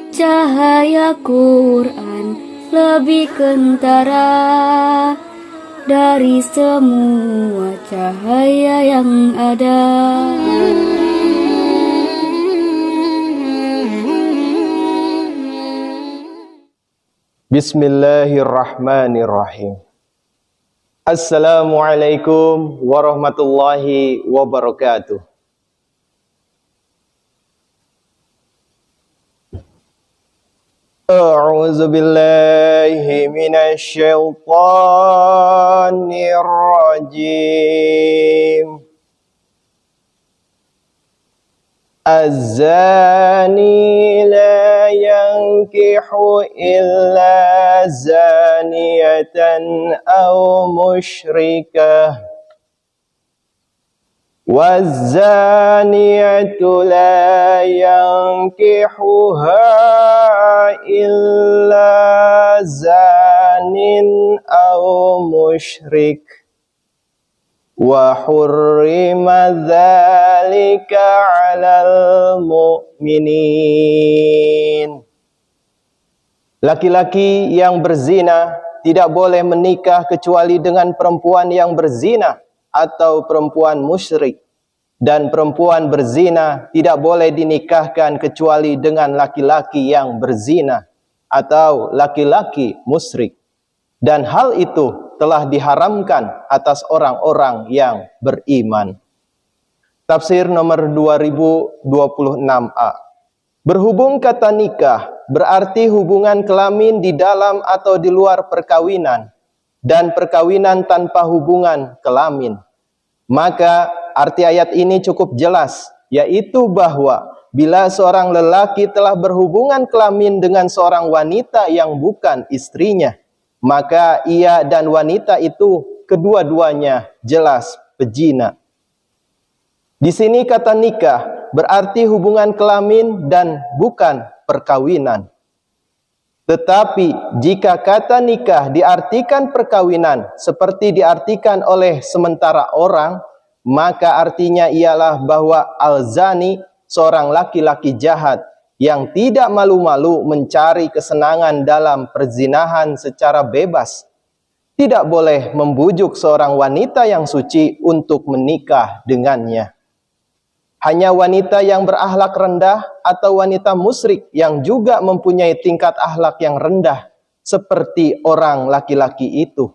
Cahaya Quran lebih kentara dari semua cahaya yang ada. Bismillahirrahmanirrahim. Assalamualaikum warahmatullahi wabarakatuh. A'udzu billahi minasy syaithanir rajim. Az-zani la yankihu illa zaniyatan aw musyrikah waz-zaniyatu la yankihuha illa zanin aw musyrik wa hurrima dzalika 'alal mu'minin. Laki-laki yang berzina tidak boleh menikah kecuali dengan perempuan yang berzina atau perempuan musyrik, dan perempuan berzina tidak boleh dinikahkan kecuali dengan laki-laki yang berzina atau laki-laki musyrik, dan hal itu telah diharamkan atas orang-orang yang beriman. Tafsir nomor 2026a. Berhubung kata nikah berarti hubungan kelamin di dalam atau di luar perkawinan, dan perkawinan tanpa hubungan kelamin. Maka arti ayat ini cukup jelas, yaitu bahwa bila seorang lelaki telah berhubungan kelamin dengan seorang wanita yang bukan istrinya, maka ia dan wanita itu kedua-duanya jelas pezina. Di sini kata nikah berarti hubungan kelamin dan bukan perkawinan. Tetapi jika kata nikah diartikan perkawinan seperti diartikan oleh sementara orang, maka artinya ialah bahwa al-zani seorang laki-laki jahat yang tidak malu-malu mencari kesenangan dalam perzinahan secara bebas, tidak boleh membujuk seorang wanita yang suci untuk menikah dengannya. Hanya wanita yang berakhlak rendah atau wanita musyrik yang juga mempunyai tingkat akhlak yang rendah seperti orang laki-laki itu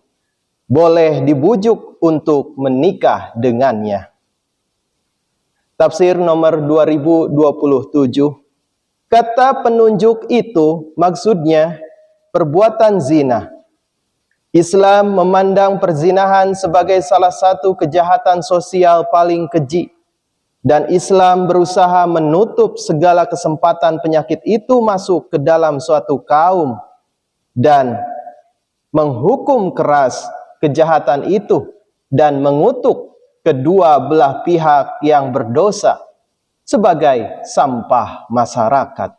boleh dibujuk untuk menikah dengannya. Tafsir nomor 2027. Kata penunjuk itu maksudnya perbuatan zina. Islam memandang perzinahan sebagai salah satu kejahatan sosial paling keji. Dan Islam berusaha menutup segala kesempatan penyakit itu masuk ke dalam suatu kaum dan menghukum keras kejahatan itu dan mengutuk kedua belah pihak yang berdosa sebagai sampah masyarakat.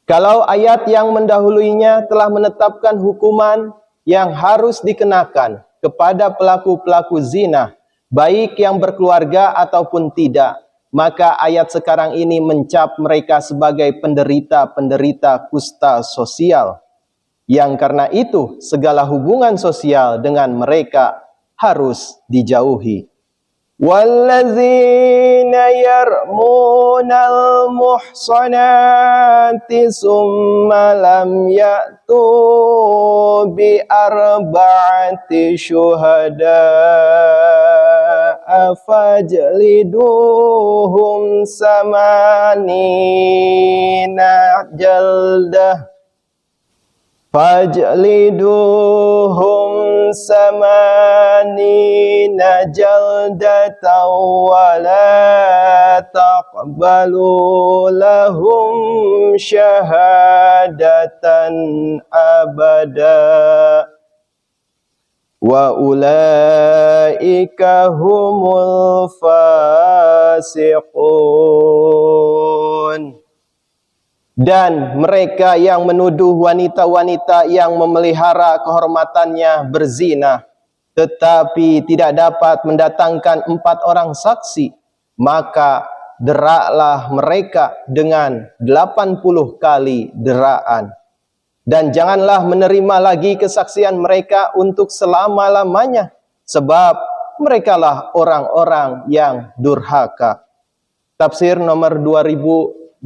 Kalau ayat yang mendahuluinya telah menetapkan hukuman yang harus dikenakan kepada pelaku-pelaku zina, baik yang berkeluarga ataupun tidak, maka ayat sekarang ini mencap mereka sebagai penderita-penderita kusta sosial, yang karena itu segala hubungan sosial dengan mereka harus dijauhi. Wallazina yarmunal muhsanati summa lam ya'tu bi arba'ati syuhada'a fajliduhum samanina jaldah samanina jaldatan wa la taqbalu lahum syahadatan abada wa ulaika humul fasiqun. Dan mereka yang menuduh wanita-wanita yang memelihara kehormatannya berzina, tetapi tidak dapat mendatangkan 4 orang saksi, maka deraklah mereka dengan 80 kali deraan. Dan janganlah menerima lagi kesaksian mereka untuk selama-lamanya, sebab merekalah orang-orang yang durhaka. Tafsir nomor 2028.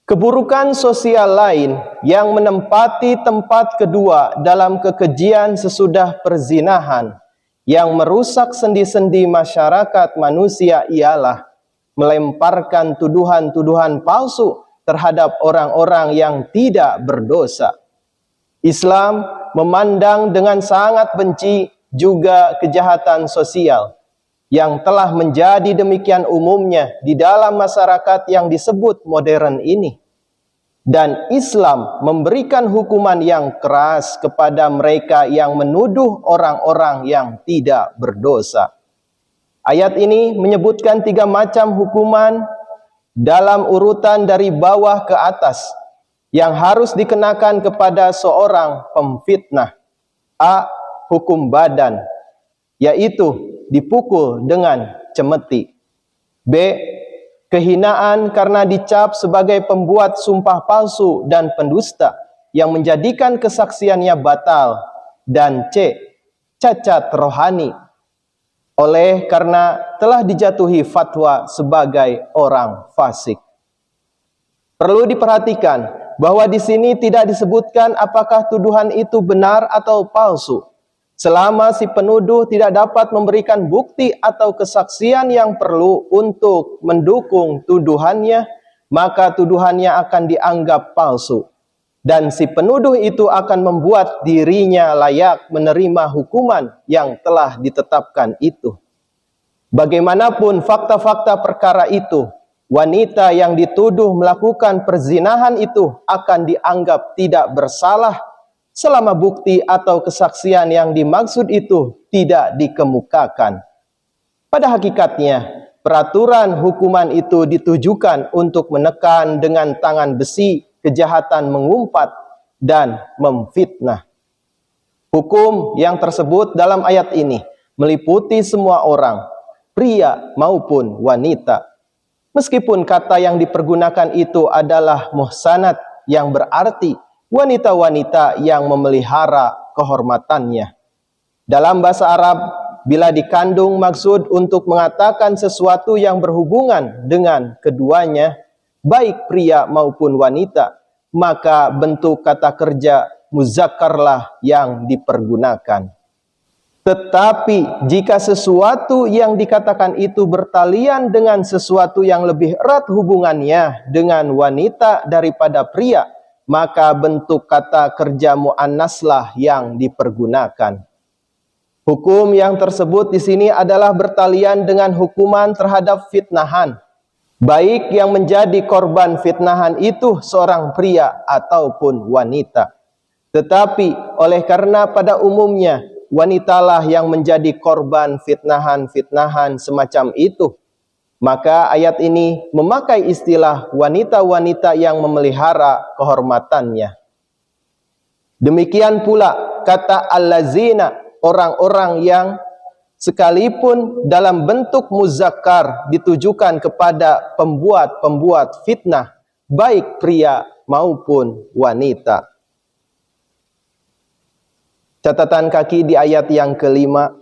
Keburukan sosial lain yang menempati tempat kedua dalam kekejian sesudah perzinahan yang merusak sendi-sendi masyarakat manusia ialah melemparkan tuduhan-tuduhan palsu terhadap orang-orang yang tidak berdosa. Islam memandang dengan sangat benci juga kejahatan sosial yang telah menjadi demikian umumnya di dalam masyarakat yang disebut modern ini. Dan Islam memberikan hukuman yang keras kepada mereka yang menuduh orang-orang yang tidak berdosa. Ayat ini menyebutkan 3 macam hukuman dalam urutan dari bawah ke atas yang harus dikenakan kepada seorang pemfitnah. A. Hukum badan, yaitu dipukul dengan cemeti. B. Kehinaan karena dicap sebagai pembuat sumpah palsu dan pendusta yang menjadikan kesaksiannya batal. Dan C. Cacat rohani, oleh karena telah dijatuhi fatwa sebagai orang fasik. Perlu diperhatikan bahwa di sini tidak disebutkan apakah tuduhan itu benar atau palsu. Selama si penuduh tidak dapat memberikan bukti atau kesaksian yang perlu untuk mendukung tuduhannya, maka tuduhannya akan dianggap palsu. Dan si penuduh itu akan membuat dirinya layak menerima hukuman yang telah ditetapkan itu. Bagaimanapun fakta-fakta perkara itu, wanita yang dituduh melakukan perzinahan itu akan dianggap tidak bersalah selama bukti atau kesaksian yang dimaksud itu tidak dikemukakan. Pada hakikatnya, peraturan hukuman itu ditujukan untuk menekan dengan tangan besi kejahatan mengumpat dan memfitnah. Hukum yang tersebut dalam ayat ini meliputi semua orang, pria maupun wanita. Meskipun kata yang dipergunakan itu adalah muhsanat, yang berarti wanita-wanita yang memelihara kehormatannya. Dalam bahasa Arab, bila dikandung maksud untuk mengatakan sesuatu yang berhubungan dengan keduanya, baik pria maupun wanita, maka bentuk kata kerja muzakkarlah yang dipergunakan. Tetapi jika sesuatu yang dikatakan itu bertalian dengan sesuatu yang lebih erat hubungannya dengan wanita daripada pria, maka bentuk kata kerja muannaslah yang dipergunakan. Hukum yang tersebut di sini adalah bertalian dengan hukuman terhadap fitnahan, baik yang menjadi korban fitnahan itu seorang pria ataupun wanita. Tetapi oleh karena pada umumnya wanitalah yang menjadi korban fitnahan-fitnahan semacam itu, maka ayat ini memakai istilah wanita-wanita yang memelihara kehormatannya. Demikian pula kata allazina, orang-orang yang sekalipun dalam bentuk muzakkar ditujukan kepada pembuat-pembuat fitnah, baik pria maupun wanita. Catatan kaki di ayat yang kelima.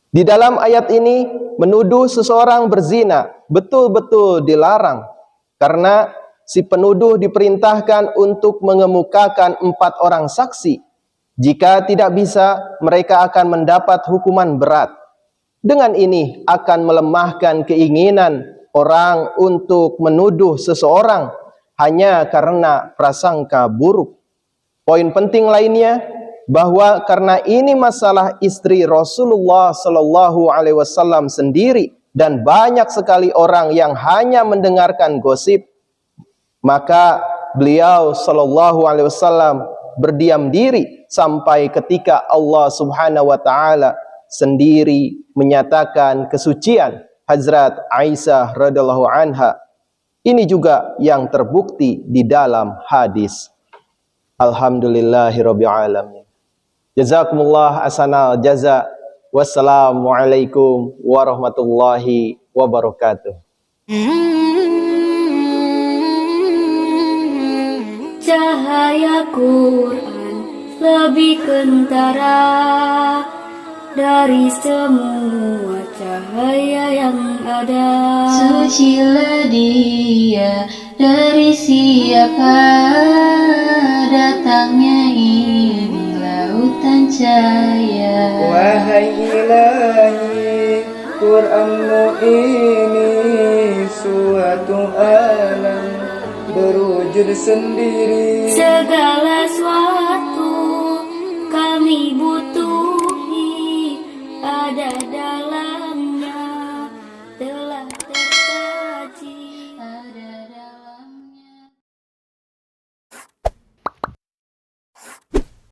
Di dalam ayat ini, menuduh seseorang berzina betul-betul dilarang, karena si penuduh diperintahkan untuk mengemukakan 4 orang saksi. Jika tidak bisa, mereka akan mendapat hukuman berat. Dengan ini akan melemahkan keinginan orang untuk menuduh seseorang hanya karena prasangka buruk. Poin penting lainnya, bahwa karena ini masalah istri Rasulullah Shallallahu Alaihi Wasallam sendiri dan banyak sekali orang yang hanya mendengarkan gosip, maka beliau Shallallahu Alaihi Wasallam berdiam diri sampai ketika Allah Subhanahu Wa Taala sendiri menyatakan kesucian Hazrat Aisyah radhiallahu anha. Ini juga yang terbukti di dalam hadis. Alhamdulillahirabbil alamin. Jazakumullah ahsanal jaza Wassalamualaikum warahmatullahi wabarakatuh. Cahaya Quran lebih kentara dari semua cahaya yang ada. Sucilah dia dari siapa datangnya ini lautan cahaya. Wahai Ilahi, Quranmu ini suatu alam berwujud sendiri. Segala suara